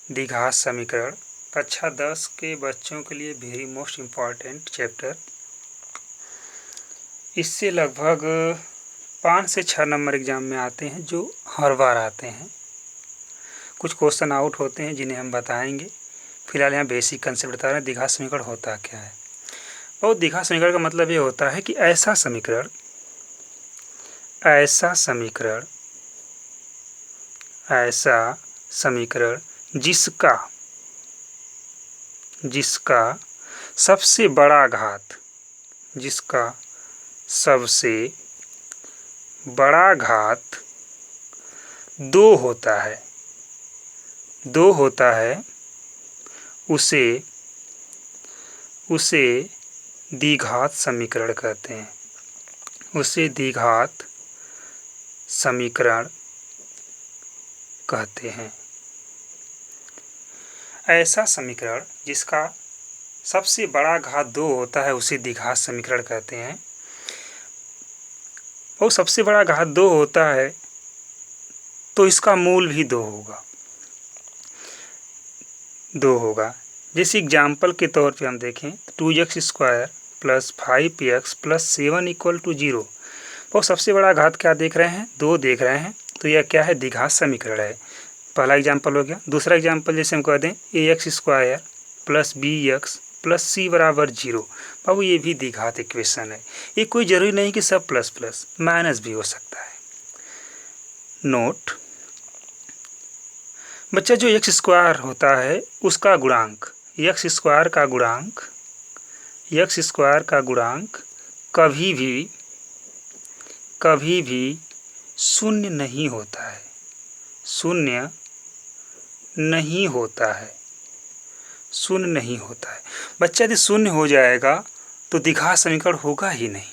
द्विघात समीकरण कक्षा 10 के बच्चों के लिए वेरी मोस्ट इम्पॉर्टेंट चैप्टर। इससे लगभग 5 से 6 नंबर एग्ज़ाम में आते हैं, जो हर बार आते हैं। कुछ क्वेश्चन आउट होते हैं जिन्हें हम बताएंगे। फिलहाल यहाँ बेसिक कंसेप्ट बता रहे हैं द्विघात समीकरण होता क्या है। और द्विघात समीकरण का मतलब ये होता है कि ऐसा समीकरण जिसका सबसे बड़ा घात 2 होता है, उसे द्विघात समीकरण कहते हैं। ऐसा समीकरण जिसका सबसे बड़ा घात 2 होता है उसे द्विघात समीकरण कहते हैं। और सबसे बड़ा घात 2 होता है तो इसका मूल भी 2 होगा। जैसे एग्जाम्पल के तौर पे हम देखें, 2x² + 5x + 7 = 0। और सबसे बड़ा घात क्या देख रहे हैं? 2 देख रहे हैं, तो यह क्या है? द्विघात समीकरण है। पहला एग्जाम्पल हो गया। दूसरा एग्जाम्पल जैसे हम कह दें ax² + bx + c = 0। बाबू ये भी द्विघात इक्वेशन है। ये कोई ज़रूरी नहीं कि सब प्लस माइनस भी हो सकता है। नोट, बच्चा जो x² होता है उसका गुणांक x² का गुणांक कभी भी शून्य नहीं होता है। बच्चा यदि शून्य हो जाएगा तो द्विघात समीकरण होगा ही नहीं।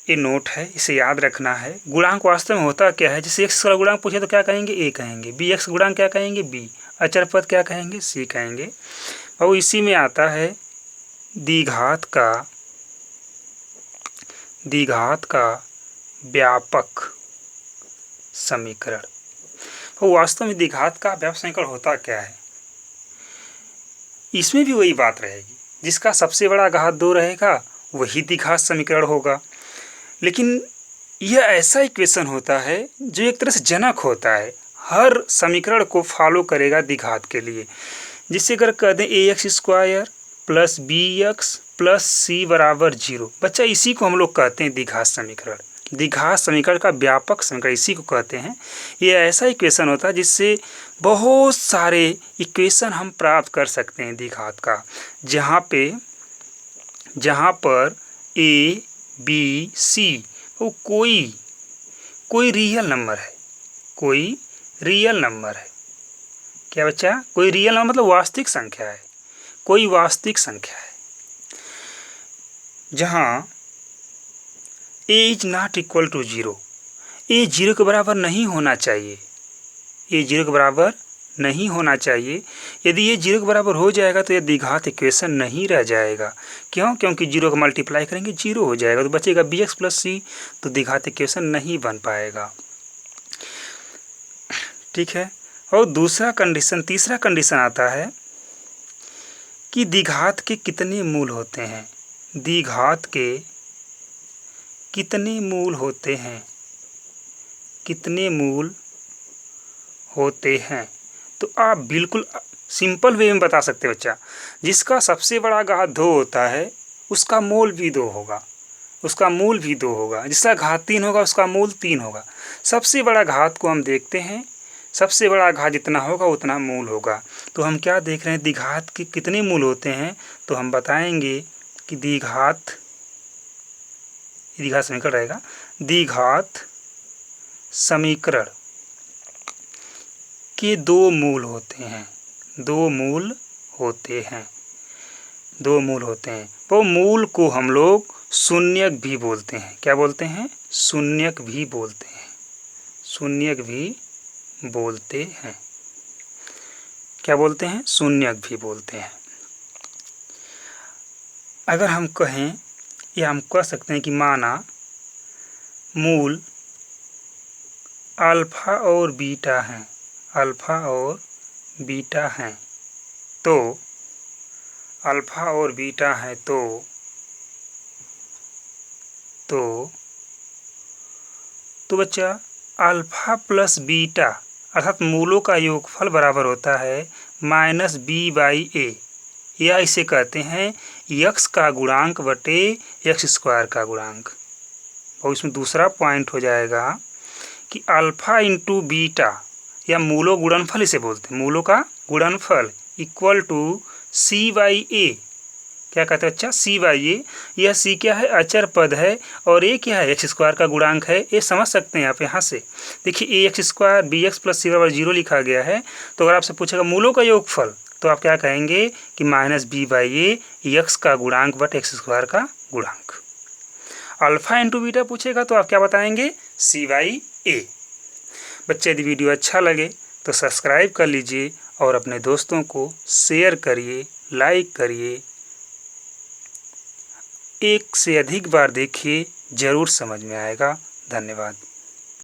ये नोट है, इसे याद रखना है। गुणांक वास्तव में होता क्या है? जैसे x का गुणांक पूछे तो क्या कहेंगे? a कहेंगे। bx गुणांक क्या कहेंगे? b। अचर पद क्या कहेंगे? c कहेंगे। और इसी में आता है द्विघात का व्यापक समीकरण। तो वास्तव में द्विघात का व्यापक समीकरण होता क्या है? इसमें भी वही बात रहेगी, जिसका सबसे बड़ा घात 2 रहेगा वही द्विघात समीकरण होगा। लेकिन यह ऐसा इक्वेशन होता है जो एक तरह से जनक होता है, हर समीकरण को फॉलो करेगा द्विघात के लिए। जिससे अगर कह दें ax² + bx + c = 0, बच्चा इसी को हम लोग कहते हैं द्विघात समीकरण। द्विघात समीकरण का व्यापक समीकरण इसी को कहते हैं। ये ऐसा इक्वेशन होता है जिससे बहुत सारे इक्वेशन हम प्राप्त कर सकते हैं द्विघात का, जहाँ पर a b c वो कोई रियल नंबर है। क्या बच्चा? कोई रियल नंबर मतलब वास्तविक संख्या है। कोई वास्तविक संख्या है जहाँ a ≠ 0। a 0 के बराबर नहीं होना चाहिए। यदि ये 0 के बराबर हो जाएगा तो यह द्विघात इक्वेशन नहीं रह जाएगा। क्यों? क्योंकि 0 का मल्टीप्लाई करेंगे 0 हो जाएगा, तो बचेगा bx + c, तो द्विघात इक्वेशन नहीं बन पाएगा। ठीक है। और तीसरा कंडीशन आता है कि द्विघात के कितने मूल होते हैं। कितने मूल होते हैं तो आप बिल्कुल सिंपल वे में बता सकते हैं बच्चा। जिसका सबसे बड़ा घात 2 होता है उसका मूल भी 2 होगा। जिसका घात 3 होगा उसका मूल 3 होगा। सबसे बड़ा घात को हम देखते हैं, सबसे बड़ा घात जितना होगा उतना मूल होगा। तो हम क्या देख रहे हैं? द्विघात के कितने मूल होते हैं, तो हम बताएंगे कि द्विघात समीकरण रहेगा। द्विघात समीकरण के 2 मूल होते हैं। वो मूल को हम लोग शून्यक भी बोलते हैं। क्या बोलते हैं? शून्यक भी बोलते हैं। क्या बोलते हैं? शून्यक भी बोलते हैं। अगर हम कहें या हम कह सकते हैं कि माना मूल अल्फा और बीटा हैं। बीटा हैं तो अल्फ़ा और बीटा हैं तो बच्चा अल्फ़ा प्लस बीटा अर्थात मूलों का योगफल बराबर होता है माइनस बी बाई ए, या इसे कहते हैं यक्स का गुणांक बटे एक्स स्क्वायर का गुणांक। और इसमें दूसरा पॉइंट हो जाएगा कि अल्फ़ा इंटू बीटा या मूलों गुणनफल इसे बोलते हैं, मूलों का गुणनफल इक्वल टू सी बाई ए। क्या कहते हैं बच्चा? सी बाई ए। यह सी क्या है? अचर पद है और ए क्या है? एक्स स्क्वायर का गुणांक है। ये समझ सकते हैं आप यहाँ से। देखिए a x square b x plus c बराबर 0 लिखा गया है। तो अगर आपसे पूछेगा मूलों का योगफल तो आप क्या कहेंगे कि minus b by a x का गुणांक बट एक्स स्क्वायर का गुणांक। अल्फ़ा इंटू बीटा पूछेगा तो आप क्या बताएंगे? सी बाई ए। बच्चे यदि वीडियो अच्छा लगे तो सब्सक्राइब कर लीजिए और अपने दोस्तों को शेयर करिए, लाइक करिए। एक से अधिक बार देखिए, ज़रूर समझ में आएगा। धन्यवाद।